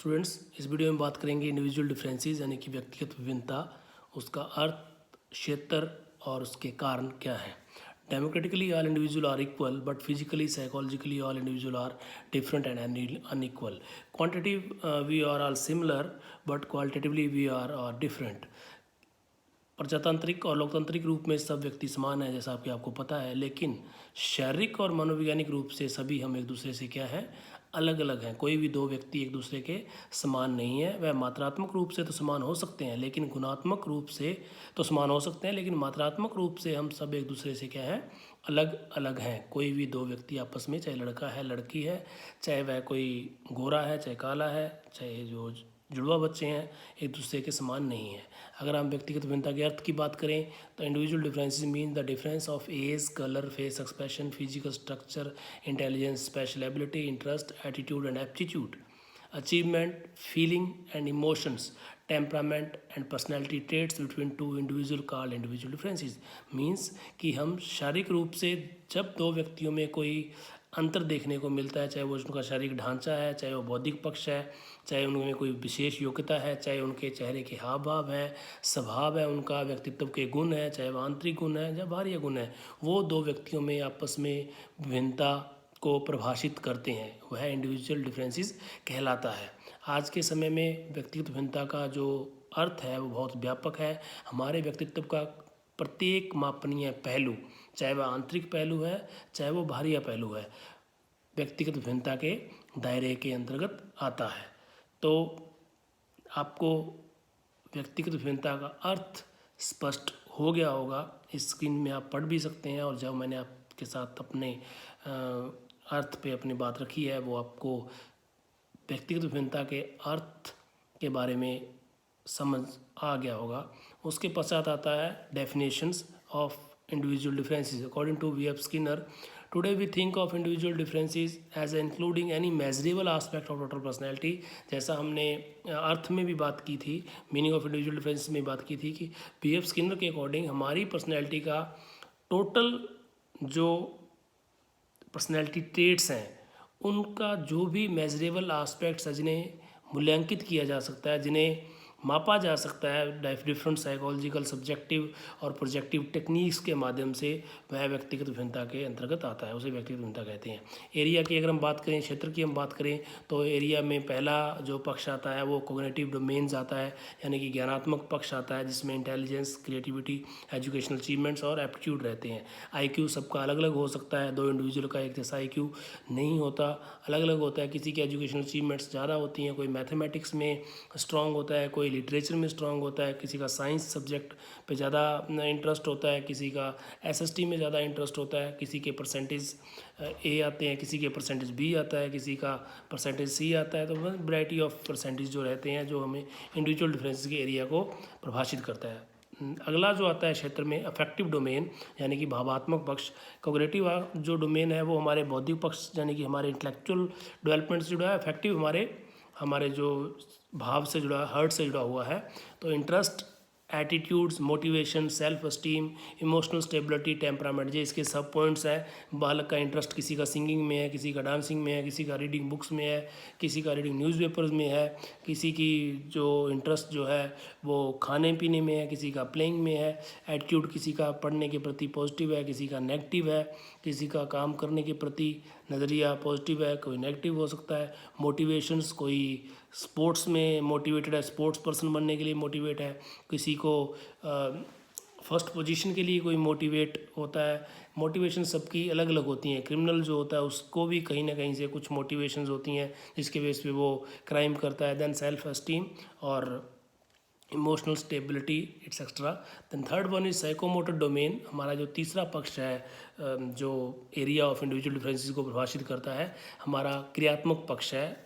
Students, इस video में बात करेंगे इंडिविजुअल डिफरेंसेस यानी कि व्यक्तिगत विभिन्नता, उसका अर्थ, क्षेत्र और उसके कारण क्या है। Democratically all individual are equal but physically psychologically all individual are different and unequal. Quantitative we are all similar but qualitatively we are different. प्रजातांत्रिक और लोकतांत्रिक रूप में सब व्यक्ति समान है, जैसा कि आपको पता है, लेकिन शारीरिक और मनोवैज्ञानिक रूप से सभी हम एक दूसरे से क्या है, अलग अलग हैं। कोई भी दो व्यक्ति एक दूसरे के समान नहीं है। वह मात्रात्मक रूप से तो समान हो सकते हैं, लेकिन गुणात्मक रूप से तो समान हो सकते हैं, लेकिन मात्रात्मक रूप से हम सब एक दूसरे से क्या है, अलग अलग हैं। कोई भी दो व्यक्ति आपस में, चाहे लड़का है लड़की है, चाहे वह कोई गोरा है चाहे काला है, चाहे जो जुड़वा बच्चे हैं, एक दूसरे के समान नहीं है। अगर हम व्यक्तिगत भिन्नता के अर्थ की बात करें तो individual differences mean the difference of age, colour, face expression, physical structure, intelligence, special ability, interest, attitude and aptitude, achievement, feeling and emotions, temperament and personality traits between two individual called individual differences. Means कि हम शारीरिक रूप से जब दो व्यक्तियों में कोई अंतर देखने को मिलता है, चाहे वो उनका शारीरिक ढांचा है, चाहे वो बौद्धिक पक्ष है, चाहे उनमें कोई विशेष योग्यता है, चाहे उनके चेहरे के हाव भाव हैं, स्वभाव है, उनका व्यक्तित्व के गुण है, चाहे वह आंतरिक गुण है या बाहरी गुण है, वो दो व्यक्तियों में आपस में विभिन्नता को परिभाषित करते हैं, वह इंडिविजुअल डिफरेंसेस कहलाता है। आज के समय में व्यक्तिगत भिन्नता का जो अर्थ है वो बहुत व्यापक है। हमारे व्यक्तित्व का प्रत्येक मापनीय पहलू, चाहे वह आंतरिक पहलू है चाहे वो बाहरी पहलू है, व्यक्तिगत भिन्नता के दायरे के अंतर्गत आता है। तो आपको व्यक्तिगत भिन्नता का अर्थ स्पष्ट हो गया होगा। इस स्क्रीन में आप पढ़ भी सकते हैं, और जब मैंने आपके साथ अपने अर्थ पे अपनी बात रखी है, वो आपको व्यक्तिगत भिन्नता के अर्थ के बारे में समझ आ गया होगा। उसके पश्चात आता है definitions of individual differences according to B F Skinner. Today we think of individual differences as including any measurable aspect of total personality। जैसा हमने अर्थ में भी बात की थी, मीनिंग ऑफ इंडिविजुअल डिफरेंसेस में बात की थी कि पी एफ स्किनर के अकॉर्डिंग हमारी पर्सनैलिटी का टोटल जो पर्सनैलिटी ट्रेट्स हैं, उनका जो भी मेजरेबल आस्पेक्ट्स है, जिन्हें मूल्यांकित किया जा सकता है, जिन्हें मापा जा सकता है डिफरेंट साइकोलॉजिकल, सब्जेक्टिव और प्रोजेक्टिव टेक्निक्स के माध्यम से, वह व्यक्तिगत भिन्नता के अंतर्गत आता है, उसे व्यक्तिगत भिन्नता कहते हैं। एरिया की अगर हम बात करें, क्षेत्र की हम बात करें, तो एरिया में पहला जो पक्ष आता है वो कोग्निटिव डोमेन्स आता है, यानी कि ज्ञानात्मक पक्ष आता है, जिसमें इंटेलिजेंस, क्रिएटिविटी, एजुकेशनल अचीवमेंट्स और एप्टीट्यूड रहते हैं। IQ सबका अलग अलग हो सकता है, दो इंडिविजुअल का एक जैसा IQ नहीं होता, अलग अलग होता है। किसी की एजुकेशनल अचीवमेंट्स ज़्यादा होती हैं, कोई मैथमेटिक्स में स्ट्रॉन्ग होता है, कोई लिटरेचर में स्ट्रॉन्ग होता है, किसी का साइंस सब्जेक्ट पे ज़्यादा इंटरेस्ट होता है, किसी का SST में ज़्यादा इंटरेस्ट होता है, किसी के परसेंटेज A आते हैं, किसी के परसेंटेज B आता है, किसी का परसेंटेज C आता है। तो वैरायटी ऑफ परसेंटेज जो रहते हैं, जो हमें इंडिविजुअल डिफरेंसेस के एरिया को परिभाषित करता है। अगला जो आता है क्षेत्र में अफेक्टिव डोमेन, यानी कि भावात्मक पक्ष। कोग्निटिव जो डोमेन है वो हमारे बौद्धिक पक्ष, यानी कि हमारे इंटेलेक्चुअल डेवलपमेंट से जुड़ा है। अफेक्टिव हमारे जो भाव से जुड़ा, हर्ट से जुड़ा हुआ है। तो interest, attitudes, motivation, self esteem, emotional stability, temperament, ये इसके सब पॉइंट्स हैं। बालक का इंटरेस्ट किसी का सिंगिंग में है, किसी का डांसिंग में है, किसी का रीडिंग बुक्स में है, किसी का रीडिंग न्यूज़पेपर्स में है, किसी की जो इंटरेस्ट जो है वो खाने पीने में है, किसी का प्लेइंग में है। एटीट्यूड किसी का पढ़ने के प्रति पॉजिटिव है, किसी का नेगेटिव है, किसी का काम करने के प्रति नज़रिया पॉजिटिव है, कोई नेगेटिव हो सकता है। मोटिवेशंस, कोई स्पोर्ट्स में मोटिवेटेड है, स्पोर्ट्स पर्सन बनने के लिए मोटिवेट है, किसी को फर्स्ट पोजीशन के लिए कोई मोटिवेट होता है। मोटिवेशन सबकी अलग अलग होती हैं। क्रिमिनल जो होता है उसको भी कहीं ना कहीं से कुछ मोटिवेशंस होती हैं जिसके बेस पे वो क्राइम करता है। देन सेल्फ एस्टीम और emotional stability etcetera. Then third one is psychomotor domain. हमारा जो तीसरा पक्ष है, जो एरिया ऑफ इंडिविजुअल डिफरेंसेस को परिभाषित करता है, हमारा क्रियात्मक पक्ष है।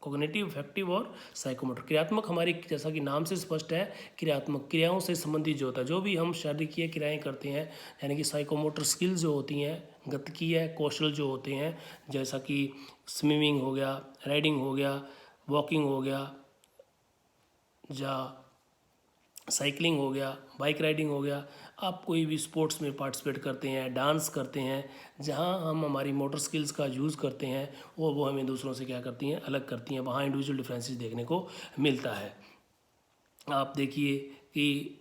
कोग्निटिव, अफेक्टिव और साइकोमोटर। क्रियात्मक हमारी, जैसा कि नाम से स्पष्ट है, क्रियात्मक क्रियाओं से संबंधित जो होता है, जो भी हम शारीरिक क्रियाएँ करते हैं, यानी कि साइकोमोटर स्किल्स जो होती हैं, गतिकीय कौशल जो होते हैं, जैसा कि स्विमिंग हो गया, राइडिंग हो गया, वॉकिंग हो गया, या साइकिलिंग हो गया, बाइक राइडिंग हो गया, आप कोई भी स्पोर्ट्स में पार्टिसिपेट करते हैं, डांस करते हैं, जहाँ हम हमारी मोटर स्किल्स का यूज़ करते हैं, वो हमें दूसरों से क्या करती हैं, अलग करती हैं। वहाँ इंडिविजुअल डिफरेंसेस देखने को मिलता है। आप देखिए कि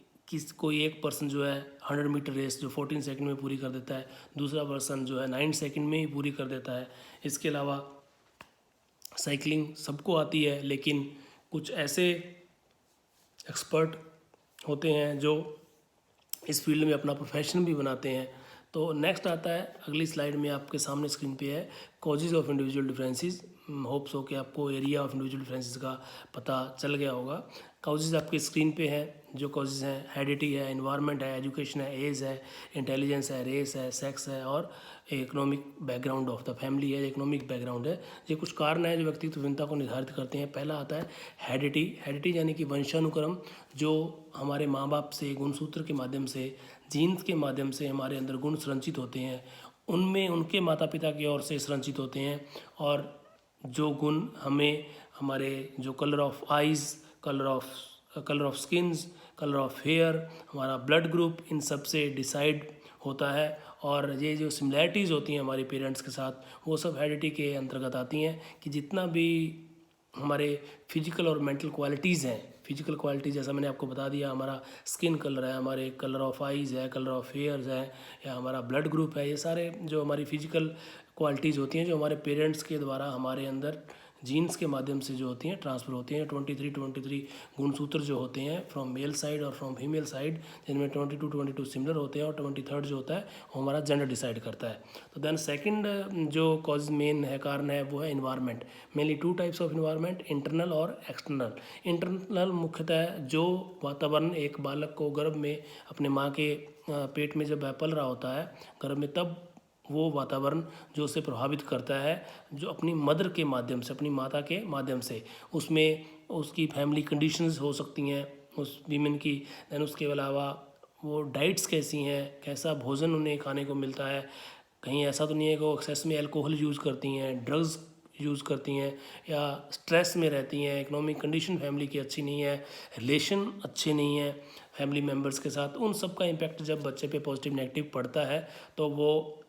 कोई एक पर्सन जो है 100 मीटर रेस जो 14 सेकंड में पूरी कर देता है, दूसरा पर्सन जो है 9 सेकंड में ही पूरी कर देता है। इसके अलावा साइकिलिंग सबको आती है, लेकिन कुछ ऐसे एक्सपर्ट होते हैं जो इस फील्ड में अपना प्रोफेशन भी बनाते हैं। तो नेक्स्ट आता है, अगली स्लाइड में आपके सामने स्क्रीन पे है causes of individual differences. Hopes हो कि आपको एरिया ऑफ इंडिविजुअल डिफरेंसेस का पता चल गया होगा। कॉजेज़ आपके स्क्रीन पे है। जो कॉजेज़ हैं, हेरिडिटी है, एनवायरनमेंट है, एजुकेशन है, एज है, इंटेलिजेंस है, रेस है, सेक्स है और economic background of the family है, इकोनॉमिक बैकग्राउंड है। ये कुछ कारण हैं जो व्यक्तित्व भिन्नता को निर्धारित करते हैं। पहला आता है हेरिडिटी। हेरिडिटी यानी कि वंशानुक्रम, जो हमारे माँ बाप से गुणसूत्र के माध्यम से, जीन्स के माध्यम से हमारे अंदर गुण संरचित होते हैं, उनमें उनके माता पिता की ओर से संरचित होते हैं। और जो गुण हमें हमारे जो colour of eyes, colour of skins, colour of hair, हमारा ब्लड ग्रुप, इन सब से डिसाइड होता है। और ये जो सिमिलैरिटीज़ होती हैं हमारे पेरेंट्स के साथ, वो सब हेरिडिटी के अंतर्गत आती हैं। कि जितना भी हमारे फिजिकल और मेंटल क्वालिटीज़ हैं, फिजिकल क्वालिटी जैसा मैंने आपको बता दिया, हमारा स्किन कलर है, हमारे कलर ऑफ आइज़ है, कलर ऑफ हेयर्स है, या हमारा ब्लड ग्रुप है, ये सारे जो हमारी फिजिकल क्वालिटीज़ होती हैं जो हमारे पेरेंट्स के द्वारा हमारे अंदर जीन्स के माध्यम से जो होती हैं ट्रांसफ़र होती हैं। 23 गुणसूत्र जो होते हैं फ्रॉम मेल साइड और फ्रॉम फीमेल साइड, जिनमें 22 सिमिलर होते हैं और 23rd जो होता है वो हमारा जेंडर डिसाइड करता है। तो देन सेकंड जो कॉज मेन है, कारण है, वो है environment. Mainly 2 types of environment, internal और एक्सटर्नल। इंटरनल मुख्यतः जो वातावरण एक बालक को गर्भ में अपने माँ के पेट में जब पल रहा होता है गर्भ में, तब वो वातावरण जो उसे प्रभावित करता है, जो अपनी मदर के माध्यम से, अपनी माता के माध्यम से, उसमें उसकी फैमिली कंडीशंस हो सकती हैं उस वीमेन की। दैन उसके अलावा वो डाइट्स कैसी हैं, कैसा भोजन उन्हें खाने को मिलता है। कहीं ऐसा तो नहीं है कि वो एक्सेस में अल्कोहल यूज़ करती हैं, ड्रग्स यूज़ करती हैं, या स्ट्रेस में रहती हैं, इकोनॉमिक कंडीशन फैमिली की अच्छी नहीं है, रिलेशन अच्छे नहीं है फैमिली मेम्बर्स के साथ। उन सब का इम्पैक्ट जब बच्चे पे पॉजिटिव नेगेटिव पड़ता है, तो वो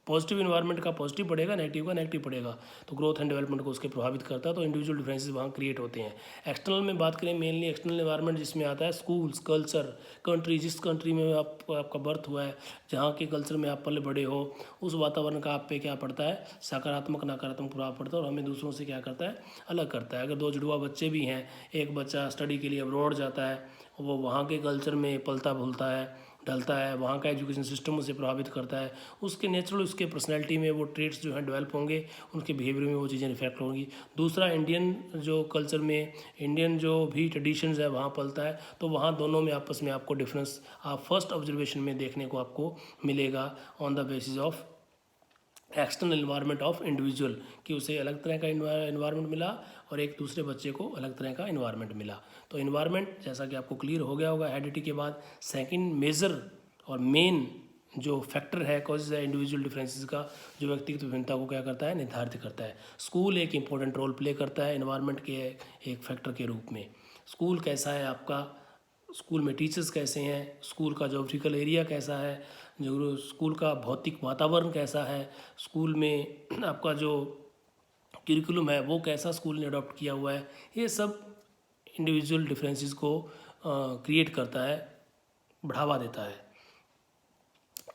पॉजिटिव इन्वायरमेंट का पॉजिटिव पड़ेगा, नेगेटिव का नेगेटिव पड़ेगा, तो ग्रोथ एंड डेवलपमेंट को उसके प्रभावित करता है। तो इंडिविजुअल डिफरेंसेस वहाँ क्रिएट होते हैं। एक्सटर्नल में बात करें, मेनली एक्सटर्नल इन्वायरमेंट जिसमें आता है स्कूल्स, कल्चर, कंट्री, जिस कंट्री में आपका बर्थ हुआ है, जहाँ के कल्चर में आप पले बड़े हो, उस वातावरण का आप पे क्या पड़ता है, सकारात्मक नकारात्मक प्रभाव पड़ता है और हमें दूसरों से क्या करता है, अलग करता है। अगर 2 जुड़वा बच्चे भी हैं, एक बच्चा स्टडी के लिए अब्रॉड जाता है, वो वहाँ के कल्चर में पलता भूलता है, ढलता है, वहाँ का एजुकेशन सिस्टम उसे प्रभावित करता है, उसके नेचुरल, उसके पर्सनैलिटी में वो ट्रेट्स जो हैं डेवलप होंगे, उनके बिहेवियर में वो चीज़ें रिफ्लेक्ट होंगी। दूसरा, इंडियन जो कल्चर में इंडियन जो भी ट्रेडिशंस है वहाँ पलता है, तो वहाँ दोनों में आपस में आपको डिफरेंस आप फर्स्ट ऑब्जर्वेशन में देखने को आपको मिलेगा on the basis of external environment of individual, कि उसे अलग तरह का इन्वायरमेंट मिला और एक दूसरे बच्चे को अलग तरह का इन्वायरमेंट मिला। तो इन्वायरमेंट जैसा कि आपको क्लियर हो गया होगा हेरिडिटी के बाद, सेकंड मेजर और मेन जो फैक्टर है कॉजेज है इंडिविजुअल डिफरेंसेस का, जो व्यक्तिगत विभिन्नता को क्या करता है, निर्धारित करता है। स्कूल एक इंपॉर्टेंट रोल प्ले करता है इन्वायरमेंट के एक फैक्टर के रूप में। स्कूल कैसा है आपका, स्कूल में टीचर्स कैसे हैं, स्कूल का जोग्राफिकल एरिया कैसा है, जो स्कूल का भौतिक वातावरण कैसा है, स्कूल में आपका जो करिकुलम है वो कैसा स्कूल ने अडॉप्ट किया हुआ है, ये सब इंडिविजुअल डिफरेंसेस को क्रिएट करता है, बढ़ावा देता है।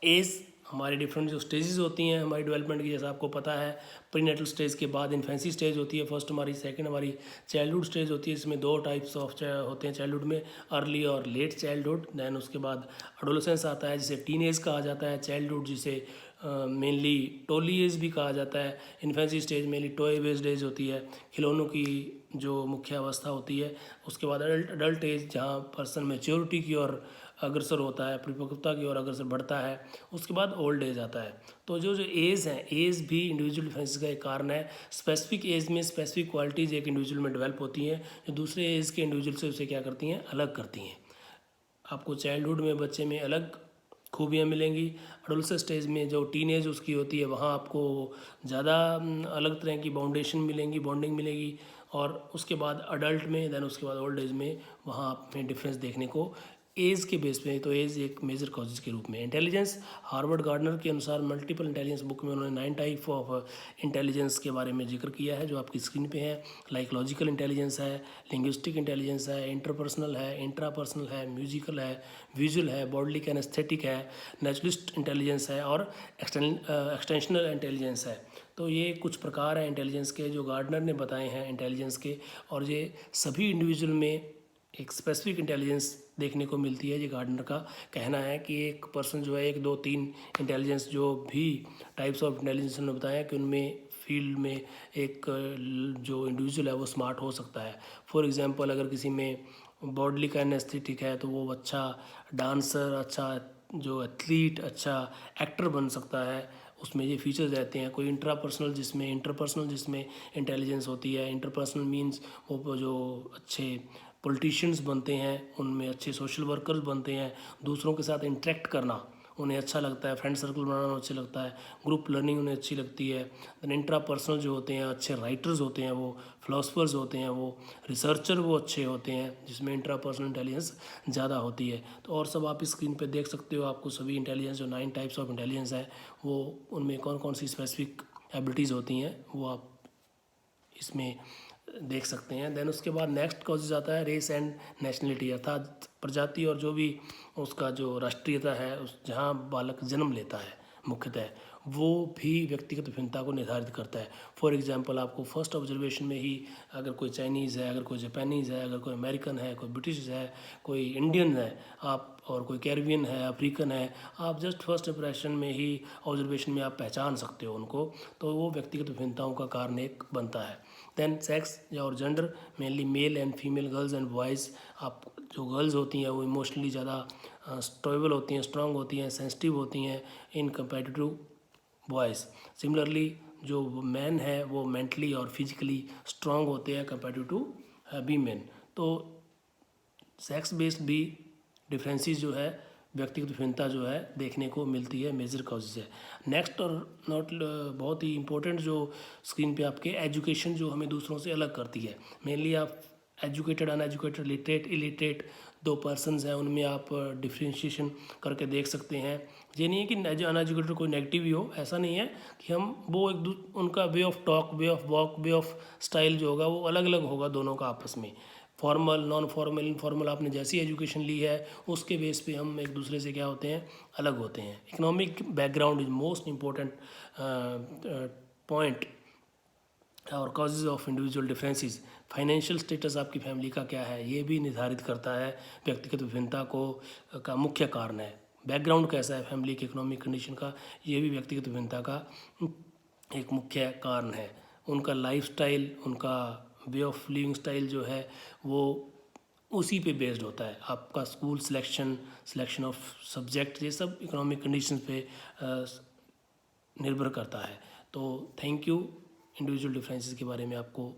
एज, हमारे डिफरेंट जो स्टेजेस होती हैं हमारी डेवलपमेंट की, जैसा आपको पता है, प्रीनेटल स्टेज के बाद इन्फेंसी स्टेज होती है फर्स्ट हमारी, सेकंड हमारी चाइल्डहुड स्टेज होती है। इसमें 2 टाइप्स ऑफ होते हैं चाइल्डहुड में, अर्ली और लेट चाइल्डहुड। दैन उसके बाद एडोलेसेंस आता है जिसे टीन एज कहा जाता है, चाइल्डहुड जिसे मेनली टोली एज भी कहा जाता है, infancy stage mainly toy based age होती है, खिलौनों की जो मुख्य अवस्था होती है। उसके बाद अडल्ट एज, जहाँ पर्सन मैच्योरिटी की ओर अग्रसर होता है, परिपक्वता की ओर अग्रसर बढ़ता है। उसके बाद ओल्ड एज आता है। तो जो एज है, एज भी इंडिविजुअल डिफरेंसेस का एक कारण है। स्पेसिफिक एज में स्पेसिफिक क्वालिटीज़ एक इंडिविजुअल में डेवलप होती हैं, जो दूसरे एज के इंडिविजुअल से उसे क्या करती हैं, अलग करती हैं। आपको चाइल्डहुड में बच्चे में अलग खूबियाँ मिलेंगी, एडोलेसेंस स्टेज में जो टीन एज उसकी होती है वहाँ आपको ज़्यादा अलग तरह की बाउंडेशन मिलेंगी, बॉन्डिंग मिलेगी। और उसके बाद अडल्ट में, देन उसके बाद ओल्ड एज में, वहाँ आप में डिफरेंस देखने को एज के बेस पे, तो एज एक मेजर कॉजेज के रूप में। इंटेलिजेंस, हार्वर्ड गार्डनर के अनुसार मल्टीपल इंटेलिजेंस बुक में उन्होंने 9 टाइप ऑफ इंटेलिजेंस के बारे में जिक्र किया है, जो आपकी स्क्रीन पे है। लाइक लॉजिकल इंटेलिजेंस है, लिंग्विस्टिक इंटेलिजेंस है, इंटरपर्सनल है, इंट्रापर्सनल है, म्यूजिकल है, विजुअल है, बॉडली कैनेस्थेटिक है, नेचुरलिस्ट इंटेलिजेंस है और एक्सटेंशनल इंटेलिजेंस है। तो ये कुछ प्रकार हैं इंटेलिजेंस के जो गार्डनर ने बताए हैं इंटेलिजेंस के, और ये सभी इंडिविजुअल में एक स्पेसिफिक इंटेलिजेंस देखने को मिलती है। ये गार्डनर का कहना है कि एक पर्सन जो है 1, 2, 3 इंटेलिजेंस जो भी टाइप्स ऑफ इंटेलिजेंस उन्होंने बताया कि उनमें फील्ड में एक जो इंडिविजुअल है वो स्मार्ट हो सकता है। फॉर एग्जांपल, अगर किसी में बॉडली का एस्थेटिक है तो वो अच्छा डांसर, अच्छा जो एथलीट, अच्छा एक्टर बन सकता है, उसमें ये फीचर्स रहते हैं। कोई इंट्रापर्सनल जिसमें इंटेलिजेंस होती है। इंटरपर्सनल मींस वो जो अच्छे पॉलिटिशियंस बनते हैं, उनमें अच्छे सोशल वर्कर्स बनते हैं, दूसरों के साथ इंटरेक्ट करना उन्हें अच्छा लगता है, फ्रेंड सर्कल बनाना अच्छा लगता है, ग्रुप लर्निंग उन्हें अच्छी लगती है। देन इंट्रापर्सनल जो होते हैं अच्छे राइटर्स होते हैं, वो फिलोसफर्स होते हैं, वो रिसर्चर वो अच्छे होते हैं, जिसमें इंट्रापर्सनल इंटेलिजेंस ज़्यादा होती है। तो और सब आप स्क्रीन पे देख सकते हो, आपको सभी इंटेलिजेंस जो 9 टाइप्स ऑफ इंटेलिजेंस है वो उनमें कौन कौन सी स्पेसिफिक एबिलिटीज़ होती हैं वो आप इसमें देख सकते हैं। देन उसके बाद नेक्स्ट कॉजेज आता है रेस एंड नेशनलिटी, अर्थात प्रजाति और जो भी उसका जो राष्ट्रीयता है, उस जहाँ बालक जन्म लेता है मुख्यतः, वो भी व्यक्तिगत भिन्नता को निर्धारित करता है। फॉर एग्जांपल, आपको फर्स्ट ऑब्जर्वेशन में ही अगर कोई चाइनीज़ है, अगर कोई जापानीज़ है, अगर कोई अमेरिकन है, कोई ब्रिटिश है, कोई इंडियन है, आप और कोई कैरिबियन है, अफ्रीकन है, आप जस्ट फर्स्ट इंप्रेशन में ही ऑब्जर्वेशन में आप पहचान सकते हो उनको, तो वो व्यक्तिगत भिन्नताओं का कारण एक बनता है। देन सेक्स और gender, mainly male and female, girls and boys. आप जो गर्ल्स होती हैं वो इमोशनली ज़्यादा स्टेबल होती हैं, स्ट्रांग होती हैं, सेंसिटिव होती हैं इन कंपेरेटिव टू बॉयज़। सिमिलरली जो मैन है वो मेंटली और फिजिकली स्ट्रांग होते हैं कंपेरेटिव टू वीमेन। तो सेक्स बेस्ड भी डिफरेंसेस जो है, व्यक्तिगत भिन्नता जो है देखने को मिलती है, मेजर कॉजेज है। नेक्स्ट और नॉट बहुत ही इंपॉर्टेंट जो स्क्रीन पे आपके एजुकेशन जो हमें दूसरों से अलग करती है। मेनली आप educated, uneducated, literate, illiterate 2 persons हैं, उनमें आप डिफ्रेंशिएशन करके देख सकते हैं। ये नहीं है कि अनएजुकेटेड कोई नेगेटिव ही हो, ऐसा नहीं है कि हम वो उनका way of talk, way of walk, way of style जो होगा वो अलग अलग होगा दोनों का आपस में। फॉर्मल, नॉन फॉर्मल, इनफॉर्मल, आपने जैसी एजुकेशन ली है उसके बेस पे हम एक दूसरे से क्या होते हैं, अलग होते हैं। Economic background is most important point और causes of individual differences. Financial status आपकी फैमिली का क्या है, ये भी निर्धारित करता है व्यक्तिगत विभिन्नता को का मुख्य कारण है। बैकग्राउंड कैसा है फैमिली के, इकोनॉमिक कंडीशन का, ये भी व्यक्तिगत विभिन्नता का एक मुख्य कारण है। उनका लाइफस्टाइल, उनका वे ऑफ लिविंग स्टाइल जो है वो उसी पे बेस्ड होता है। आपका स्कूल सिलेक्शन ऑफ सब्जेक्ट, ये सब इकोनॉमिक कंडीशन पे निर्भर करता है। तो थैंक यू, इंडिविजुअल डिफरेंसेस के बारे में आपको